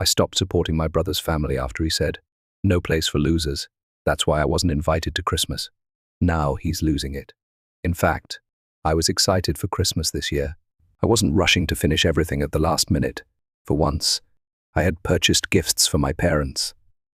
I stopped supporting my brother's family after he said, "No place for losers. That's why I wasn't invited to Christmas." Now he's losing it. In fact, I was excited for Christmas this year. I wasn't rushing to finish everything at the last minute. For once, I had purchased gifts for my parents,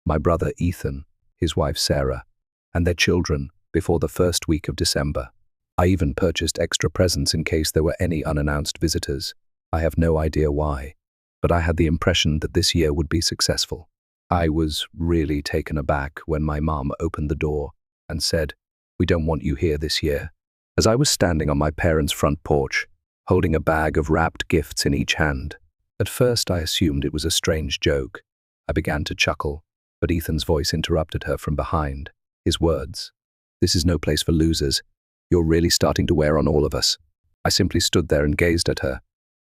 my brother Ethan, his wife Sarah, and their children before the first week of December. I even purchased extra presents in case there were any unannounced visitors. I have no idea why, but I had the impression that this year would be successful. I was really taken aback when my mom opened the door and said, "We don't want you here this year." As I was standing on my parents' front porch, holding a bag of wrapped gifts in each hand, at first I assumed it was a strange joke. I began to chuckle, but Ethan's voice interrupted her from behind. His words, "This is no place for losers. You're really starting to wear on all of us." I simply stood there and gazed at her.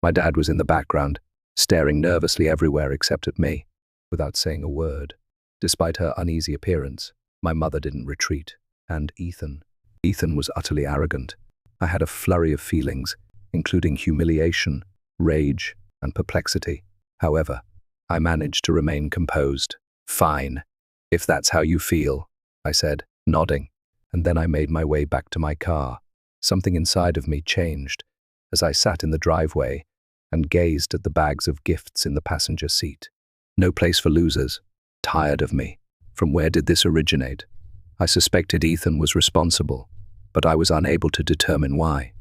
My dad was in the background, staring nervously everywhere except at me, without saying a word. Despite her uneasy appearance, my mother didn't retreat. And Ethan was utterly arrogant. I had a flurry of feelings, including humiliation, rage, and perplexity. However, I managed to remain composed. "Fine, if that's how you feel," I said, nodding, and then I made my way back to my car. Something inside of me changed as I sat in the driveway and gazed at the bags of gifts in the passenger seat. No place for losers. Tired of me. From where did this originate? I suspected Ethan was responsible, but I was unable to determine why.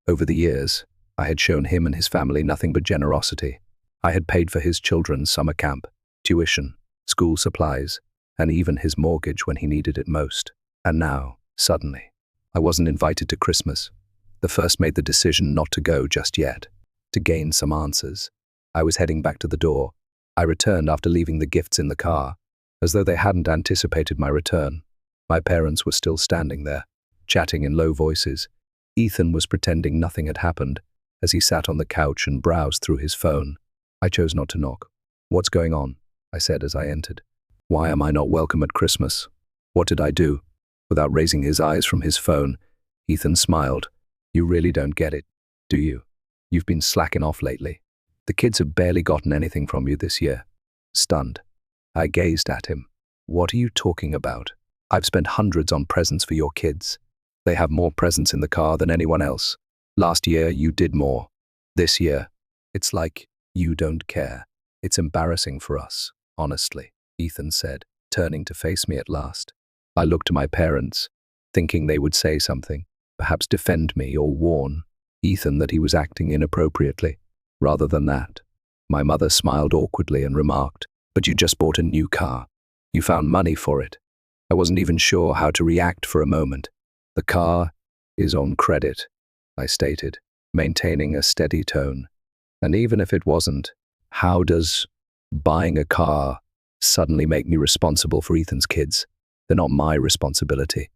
Over the years, I had shown him and his family nothing but generosity. I had paid for his children's summer camp, tuition, school supplies, and even his mortgage when he needed it most. And now, suddenly, I wasn't invited to Christmas. The first made the decision not to go just yet, to gain some answers. I was heading back to the door. I returned after leaving the gifts in the car, as though they hadn't anticipated my return. My parents were still standing there, chatting in low voices. Ethan was pretending nothing had happened as he sat on the couch and browsed through his phone. I chose not to knock. "What's going on?" I said as I entered. "Why am I not welcome at Christmas? What did I do?" Without raising his eyes from his phone, Ethan smiled. "You really don't get it, do you? You've been slacking off lately. The kids have barely gotten anything from you this year." Stunned, I gazed at him. "What are you talking about? I've spent hundreds on presents for your kids. They have more presents in the car than anyone else. Last year, you did more. This year, it's like you don't care. It's embarrassing for us, honestly," Ethan said, turning to face me at last. I looked to my parents, thinking they would say something, perhaps defend me or warn Ethan that he was acting inappropriately. Rather than that, my mother smiled awkwardly and remarked, "But you just bought a new car. You found money for it." I wasn't even sure how to react for a moment. "The car is on credit," I stated, maintaining a steady tone. "And even if it wasn't, how does buying a car suddenly make me responsible for Ethan's kids? They're not my responsibility."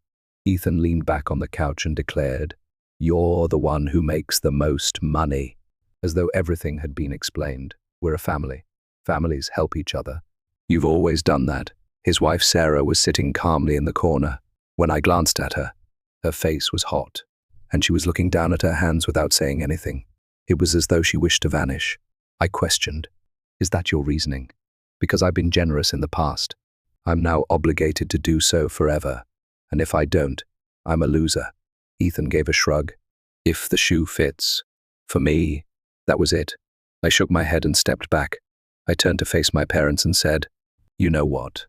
Ethan leaned back on the couch and declared, "You're the one who makes the most money," as though everything had been explained. "We're a family. Families help each other. You've always done that." His wife Sarah was sitting calmly in the corner. When I glanced at her, her face was hot, and she was looking down at her hands without saying anything. It was as though she wished to vanish. I questioned, "Is that your reasoning? Because I've been generous in the past. I'm now obligated to do so forever. And if I don't, I'm a loser." Ethan gave a shrug. "If the shoe fits." For me, that was it. I shook my head and stepped back. I turned to face my parents and said, "You know what?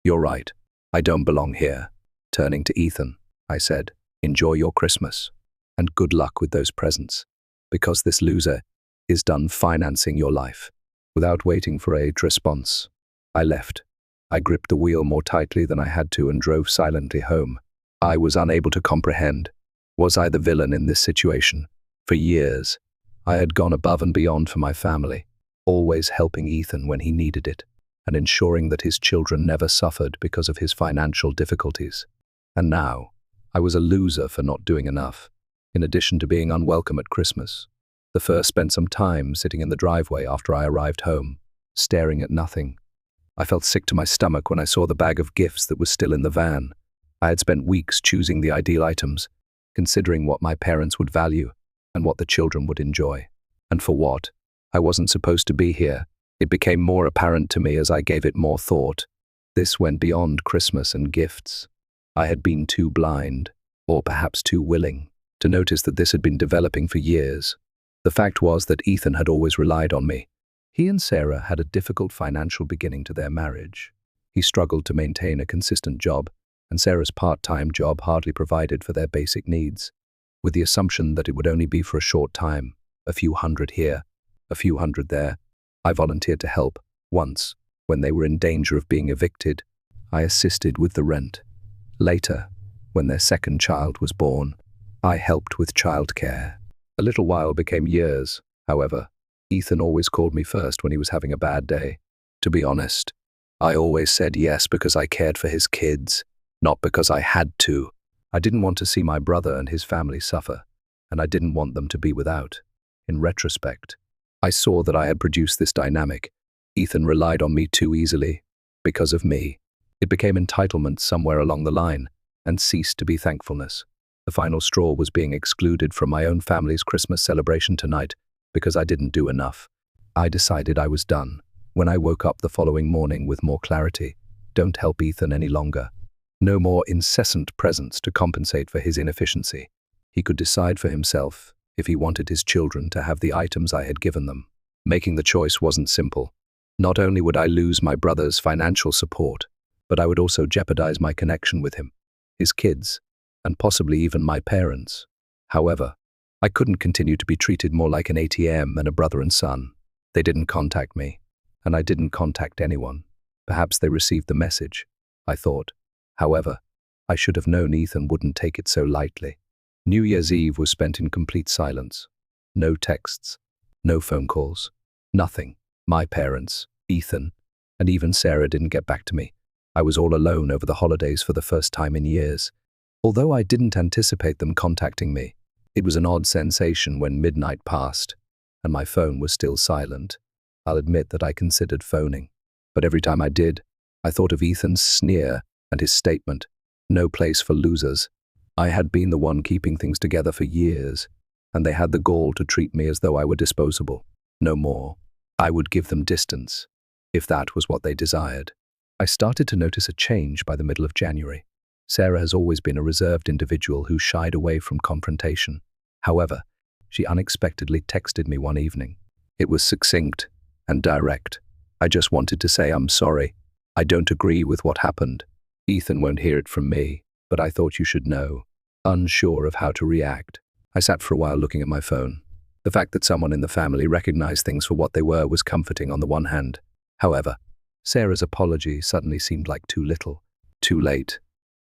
You're right. I don't belong here." Turning to Ethan, I said, "Enjoy your Christmas, and good luck with those presents, because this loser is done financing your life." Without waiting for a response, I left. I gripped the wheel more tightly than I had to and drove silently home. I was unable to comprehend. Was I the villain in this situation? For years, I had gone above and beyond for my family, always helping Ethan when he needed it, and ensuring that his children never suffered because of his financial difficulties. And now, I was a loser for not doing enough, in addition to being unwelcome at Christmas. The first spent some time sitting in the driveway after I arrived home, staring at nothing. I felt sick to my stomach when I saw the bag of gifts that was still in the van. I had spent weeks choosing the ideal items, considering what my parents would value and what the children would enjoy. And for what? I wasn't supposed to be here. It became more apparent to me as I gave it more thought. This went beyond Christmas and gifts. I had been too blind, or perhaps too willing, to notice that this had been developing for years. The fact was that Ethan had always relied on me. He and Sarah had a difficult financial beginning to their marriage. He struggled to maintain a consistent job, and Sarah's part-time job hardly provided for their basic needs, with the assumption that it would only be for a short time, a few hundred here, a few hundred there. I volunteered to help. Once, when they were in danger of being evicted, I assisted with the rent. Later, when their second child was born, I helped with childcare. A little while became years, however. Ethan always called me first when he was having a bad day. To be honest, I always said yes because I cared for his kids, not because I had to. I didn't want to see my brother and his family suffer, and I didn't want them to be without. In retrospect, I saw that I had produced this dynamic. Ethan relied on me too easily. Because of me, it became entitlement somewhere along the line and ceased to be thankfulness. The final straw was being excluded from my own family's Christmas celebration tonight because I didn't do enough. I decided I was done. When I woke up the following morning with more clarity, don't help Ethan any longer. No more incessant presence to compensate for his inefficiency. He could decide for himself if he wanted his children to have the items I had given them. Making the choice wasn't simple. Not only would I lose my brother's financial support, but I would also jeopardize my connection with him, his kids, and possibly even my parents. However, I couldn't continue to be treated more like an ATM than a brother and son. They didn't contact me, and I didn't contact anyone. Perhaps they received the message, I thought. However, I should have known Ethan wouldn't take it so lightly. New Year's Eve was spent in complete silence. No texts, no phone calls, nothing. My parents, Ethan, and even Sarah didn't get back to me. I was all alone over the holidays for the first time in years. Although I didn't anticipate them contacting me, it was an odd sensation when midnight passed and my phone was still silent. I'll admit that I considered phoning, but every time I did, I thought of Ethan's sneer and his statement, "No place for losers." I had been the one keeping things together for years, and they had the gall to treat me as though I were disposable. No more. I would give them distance, if that was what they desired. I started to notice a change by the middle of January. Sarah has always been a reserved individual who shied away from confrontation. However, she unexpectedly texted me one evening. It was succinct and direct. I just wanted to say I'm sorry. I don't agree with what happened. Ethan won't hear it from me, but I thought you should know. Unsure of how to react, I sat for a while looking at my phone. The fact that someone in the family recognized things for what they were was comforting on the one hand. However, Sarah's apology suddenly seemed like too little, too late,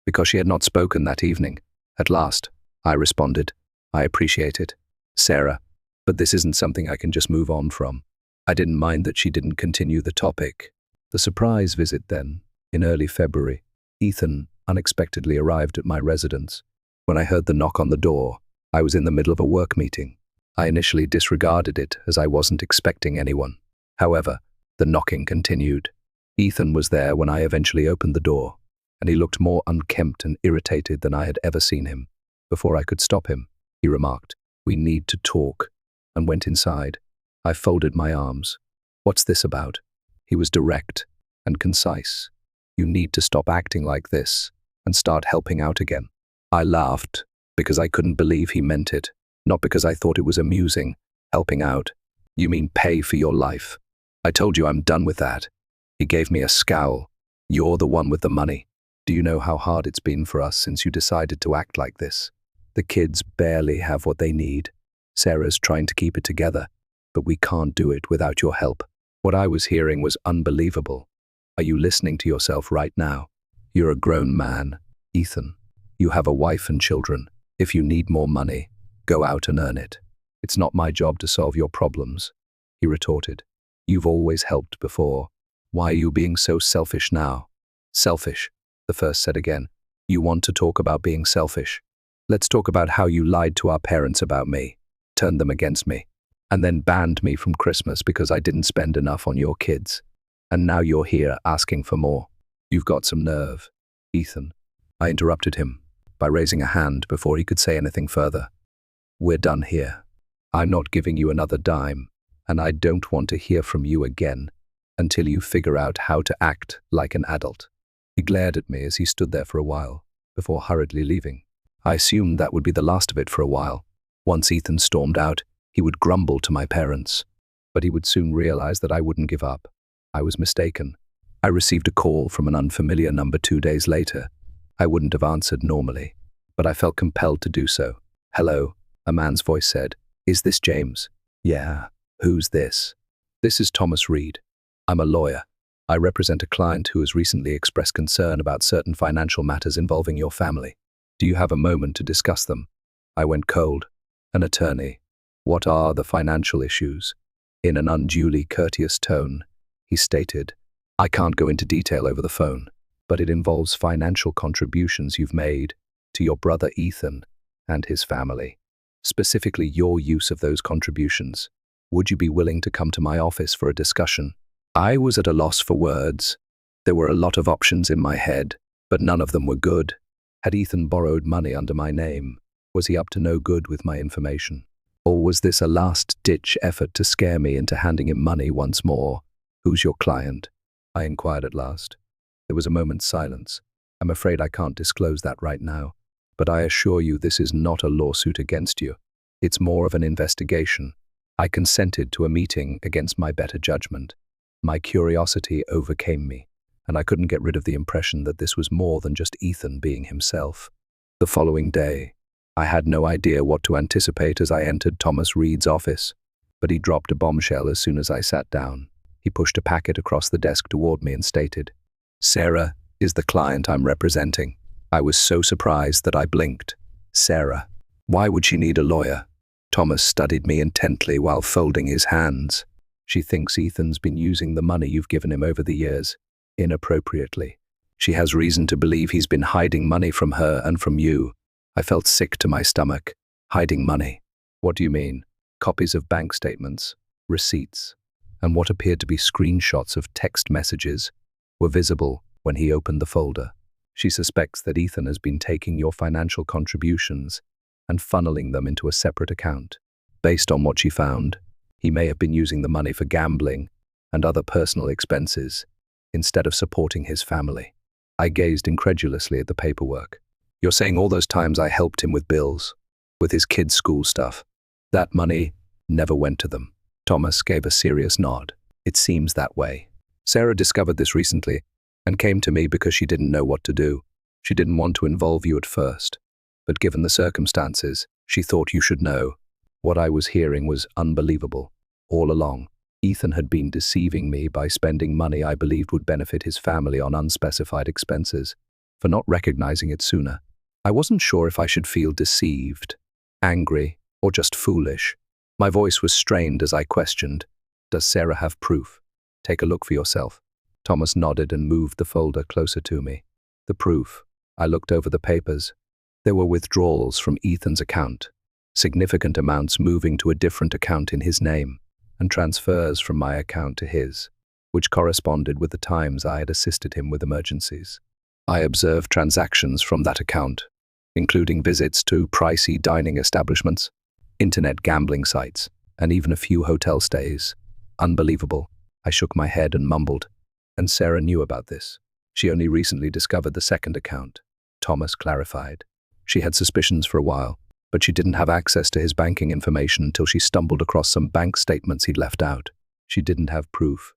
because she had not spoken that evening. At last, I responded, "I appreciate it, Sarah, but this isn't something I can just move on from." I didn't mind that she didn't continue the topic. The surprise visit then, in early February, Ethan unexpectedly arrived at my residence. When I heard the knock on the door, I was in the middle of a work meeting. I initially disregarded it as I wasn't expecting anyone. However, the knocking continued. Ethan was there when I eventually opened the door, and he looked more unkempt and irritated than I had ever seen him. Before I could stop him, he remarked, "We need to talk," and went inside. I folded my arms. "What's this about?" He was direct and concise. "You need to stop acting like this and start helping out again." I laughed because I couldn't believe he meant it, not because I thought it was amusing. Helping out? You mean pay for your life? I told you I'm done with that. He gave me a scowl. "You're the one with the money. Do you know how hard it's been for us since you decided to act like this? The kids barely have what they need. Sarah's trying to keep it together, but we can't do it without your help." What I was hearing was unbelievable. Are you listening to yourself right now? You're a grown man, Ethan. You have a wife and children. If you need more money, go out and earn it. It's not my job to solve your problems, he retorted. You've always helped before. Why are you being so selfish now? Selfish, the first said again. You want to talk about being selfish? Let's talk about how you lied to our parents about me, turned them against me, and then banned me from Christmas because I didn't spend enough on your kids. And now you're here asking for more. You've got some nerve, Ethan. I interrupted him by raising a hand before he could say anything further. We're done here. I'm not giving you another dime, and I don't want to hear from you again. until you figure out how to act like an adult. He glared at me as he stood there for a while, before hurriedly leaving. I assumed that would be the last of it for a while. Once Ethan stormed out, he would grumble to my parents. But he would soon realize that I wouldn't give up. I was mistaken. I received a call from an unfamiliar number 2 days later. I wouldn't have answered normally, but I felt compelled to do so. "Hello," a man's voice said. "Is this James?" "Yeah. Who's this?" "This is Thomas Reed. I'm a lawyer. I represent a client who has recently expressed concern about certain financial matters involving your family. Do you have a moment to discuss them?" I went cold. "An attorney. What are the financial issues?" In an unduly courteous tone, he stated, "I can't go into detail over the phone, but it involves financial contributions you've made to your brother Ethan and his family. Specifically, your use of those contributions. Would you be willing to come to my office for a discussion?" I was at a loss for words. There were a lot of options in my head, but none of them were good. Had Ethan borrowed money under my name? Was he up to no good with my information? Or was this a last-ditch effort to scare me into handing him money once more? "Who's your client?" I inquired at last. There was a moment's silence. "I'm afraid I can't disclose that right now, but I assure you this is not a lawsuit against you. It's more of an investigation." I consented to a meeting against my better judgment. My curiosity overcame me, and I couldn't get rid of the impression that this was more than just Ethan being himself. The following day, I had no idea what to anticipate as I entered Thomas Reed's office, but he dropped a bombshell as soon as I sat down. He pushed a packet across the desk toward me and stated, "Sarah is the client I'm representing." I was so surprised that I blinked. Sarah? Why would she need a lawyer? Thomas studied me intently while folding his hands. "She thinks Ethan's been using the money you've given him over the years inappropriately. She has reason to believe he's been hiding money from her and from you." I felt sick to my stomach. "Hiding money? What do you mean?" Copies of bank statements, receipts, and what appeared to be screenshots of text messages were visible when he opened the folder. "She suspects that Ethan has been taking your financial contributions and funneling them into a separate account. Based on what she found, he may have been using the money for gambling and other personal expenses instead of supporting his family." I gazed incredulously at the paperwork. "You're saying all those times I helped him with bills, with his kids' school stuff, that money never went to them?" Thomas gave a serious nod. "It seems that way. Sarah discovered this recently and came to me because she didn't know what to do. She didn't want to involve you at first, but given the circumstances, she thought you should know." What I was hearing was unbelievable. All along, Ethan had been deceiving me by spending money I believed would benefit his family on unspecified expenses. For not recognizing it sooner, I wasn't sure if I should feel deceived, angry, or just foolish. My voice was strained as I questioned, "Does Sarah have proof? Take a look for yourself." Thomas nodded and moved the folder closer to me. The proof. I looked over the papers. There were withdrawals from Ethan's account, significant amounts moving to a different account in his name, and transfers from my account to his, which corresponded with the times I had assisted him with emergencies. I observed transactions from that account, including visits to pricey dining establishments, internet gambling sites, and even a few hotel stays. Unbelievable. I shook my head and mumbled. "And Sarah knew about this. She only recently discovered the second account," Thomas clarified. "She had suspicions for a while, but she didn't have access to his banking information until she stumbled across some bank statements he'd left out. She didn't have proof.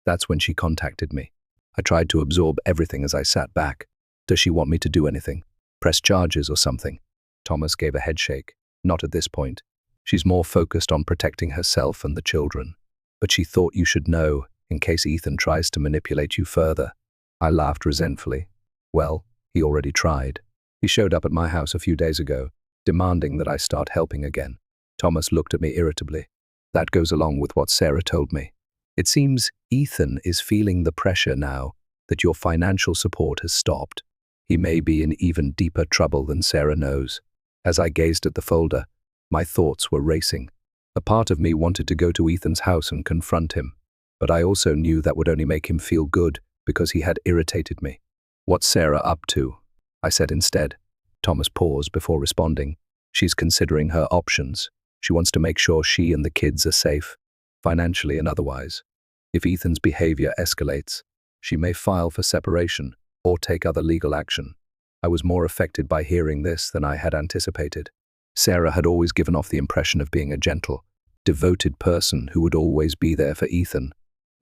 That's when she contacted me. I tried to absorb everything as I sat back. Does she want me to do anything? Press charges or something?" Thomas gave a headshake. "Not at this point. She's more focused on protecting herself and the children. But she thought you should know in case Ethan tries to manipulate you further." I laughed resentfully. "Well, he already tried. He showed up at my house a few days ago, demanding that I start helping again." Thomas looked at me irritably. "That goes along with what Sarah told me. It seems Ethan is feeling the pressure now that your financial support has stopped. He may be in even deeper trouble than Sarah knows." As I gazed at the folder, my thoughts were racing. A part of me wanted to go to Ethan's house and confront him, but I also knew that would only make him feel good because he had irritated me. "What's Sarah up to?" I said instead. Thomas paused before responding. "She's considering her options. She wants to make sure she and the kids are safe, financially and otherwise. If Ethan's behavior escalates, she may file for separation or take other legal action. I was more affected by hearing this than I had anticipated. Sarah had always given off the impression of being a gentle, devoted person who would always be there for Ethan.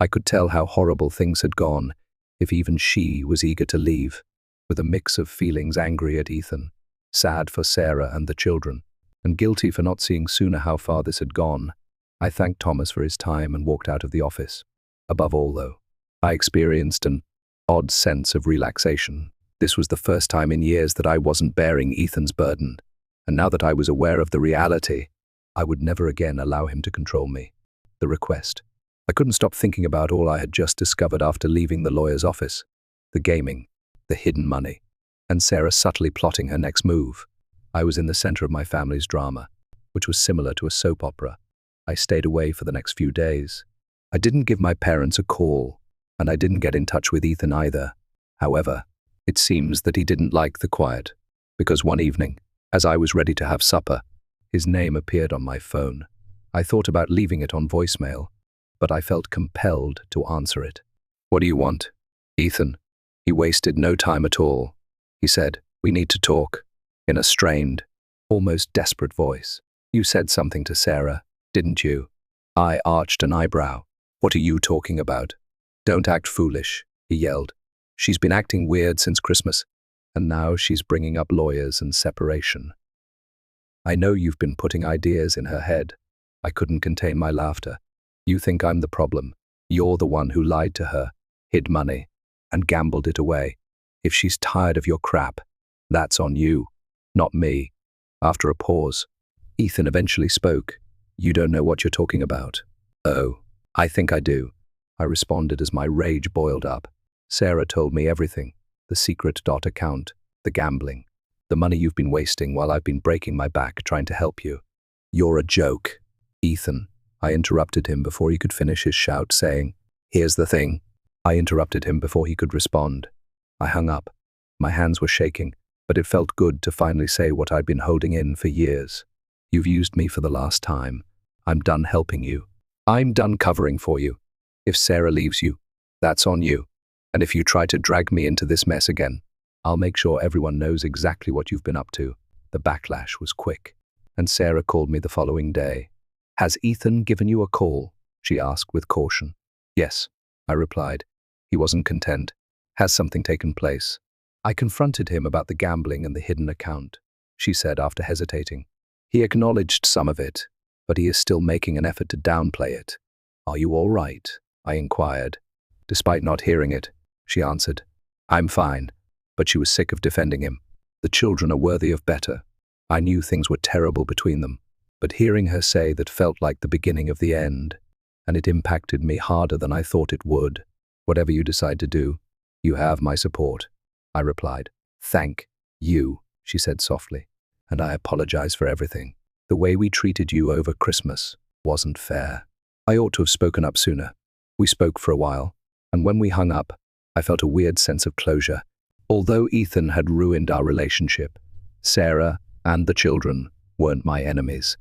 I could tell how horrible things had gone if even she was eager to leave, with a mix of feelings angry at Ethan, sad for Sarah and the children, and guilty for not seeing sooner how far this had gone. I thanked Thomas for his time and walked out of the office. Above all, though, I experienced an odd sense of relaxation. This was the first time in years that I wasn't bearing Ethan's burden, and now that I was aware of the reality, I would never again allow him to control me. The request. I couldn't stop thinking about all I had just discovered after leaving the lawyer's office. The gaming, the hidden money, and Sarah subtly plotting her next move. I was in the center of my family's drama, which was similar to a soap opera. I stayed away for the next few days. I didn't give my parents a call, and I didn't get in touch with Ethan either. However, it seems that he didn't like the quiet, because one evening, as I was ready to have supper, his name appeared on my phone. I thought about leaving it on voicemail, but I felt compelled to answer it. "What do you want?" "Ethan." He wasted no time at all. He said, "We need to talk," in a strained, almost desperate voice. "You said something to Sarah, didn't you?" I arched an eyebrow. "What are you talking about?" "Don't act foolish," he yelled. "She's been acting weird since Christmas, and now she's bringing up lawyers and separation. I know you've been putting ideas in her head." I couldn't contain my laughter. "You think I'm the problem. You're the one who lied to her, hid money, and gambled it away. If she's tired of your crap, that's on you, not me." After a pause, Ethan eventually spoke. "You don't know what you're talking about." "Oh, I think I do," I responded as my rage boiled up. "Sarah told me everything. The secret account, the gambling, the money you've been wasting while I've been breaking my back trying to help you." "You're a joke." "Ethan," I interrupted him before he could finish his shout, saying, "Here's the thing." I interrupted him before he could respond. I hung up. My hands were shaking, but it felt good to finally say what I'd been holding in for years. "You've used me for the last time. I'm done helping you. I'm done covering for you. If Sarah leaves you, that's on you. And if you try to drag me into this mess again, I'll make sure everyone knows exactly what you've been up to." The backlash was quick, and Sarah called me the following day. "Has Ethan given you a call?" she asked with caution. "Yes," I replied. He wasn't content. "Has something taken place?" "I confronted him about the gambling and the hidden account," she said after hesitating. "He acknowledged some of it, but he is still making an effort to downplay it." "Are you all right?" I inquired. Despite not hearing it, she answered, "I'm fine," but she was sick of defending him. The children are worthy of better. I knew things were terrible between them, but hearing her say that felt like the beginning of the end, and it impacted me harder than I thought it would. "Whatever you decide to do, you have my support," I replied. "Thank you," she said softly, "and I apologize for everything. The way we treated you over Christmas wasn't fair. I ought to have spoken up sooner." We spoke for a while, and when we hung up, I felt a weird sense of closure. Although Ethan had ruined our relationship, Sarah and the children weren't my enemies,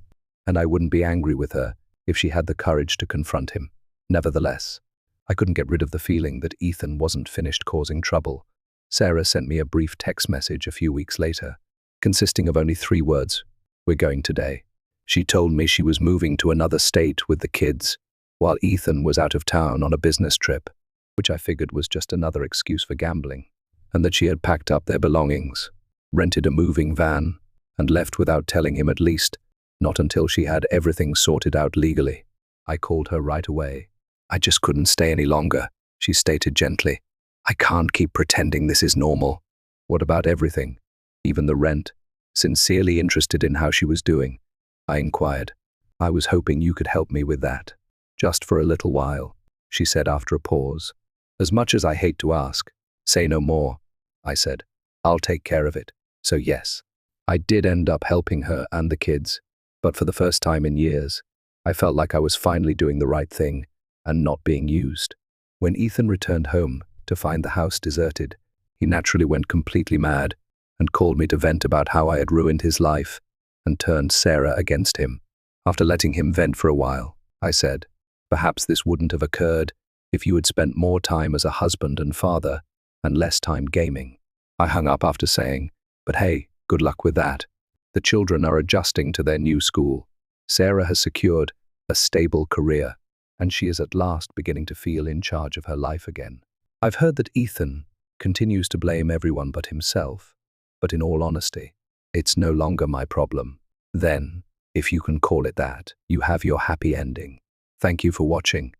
and I wouldn't be angry with her if she had the courage to confront him. Nevertheless, I couldn't get rid of the feeling that Ethan wasn't finished causing trouble. Sarah sent me a brief text message a few weeks later, consisting of only 3 words: "We're going today." She told me she was moving to another state with the kids, while Ethan was out of town on a business trip, which I figured was just another excuse for gambling, and that she had packed up their belongings, rented a moving van, and left without telling him, at least not until she had everything sorted out legally. I called her right away. "I just couldn't stay any longer," she stated gently. "I can't keep pretending this is normal." "What about everything? Even the rent?" Sincerely interested in how she was doing, I inquired. "I was hoping you could help me with that. Just for a little while," she said after a pause. "As much as I hate to ask, say no more," I said. "I'll take care of it." So yes, I did end up helping her and the kids, but for the first time in years, I felt like I was finally doing the right thing and not being used. When Ethan returned home to find the house deserted, he naturally went completely mad and called me to vent about how I had ruined his life and turned Sarah against him. After letting him vent for a while, I said, "Perhaps this wouldn't have occurred if you had spent more time as a husband and father and less time gaming. I hung up after saying, but hey, good luck with that. The children are adjusting to their new school. Sarah has secured a stable career, and she is at last beginning to feel in charge of her life again. I've heard that Ethan continues to blame everyone but himself, but in all honesty, it's no longer my problem. Then, if you can call it that, you have your happy ending. Thank you for watching.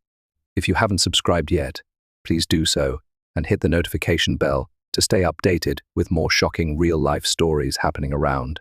If you haven't subscribed yet, please do so and hit the notification bell to stay updated with more shocking real-life stories happening around.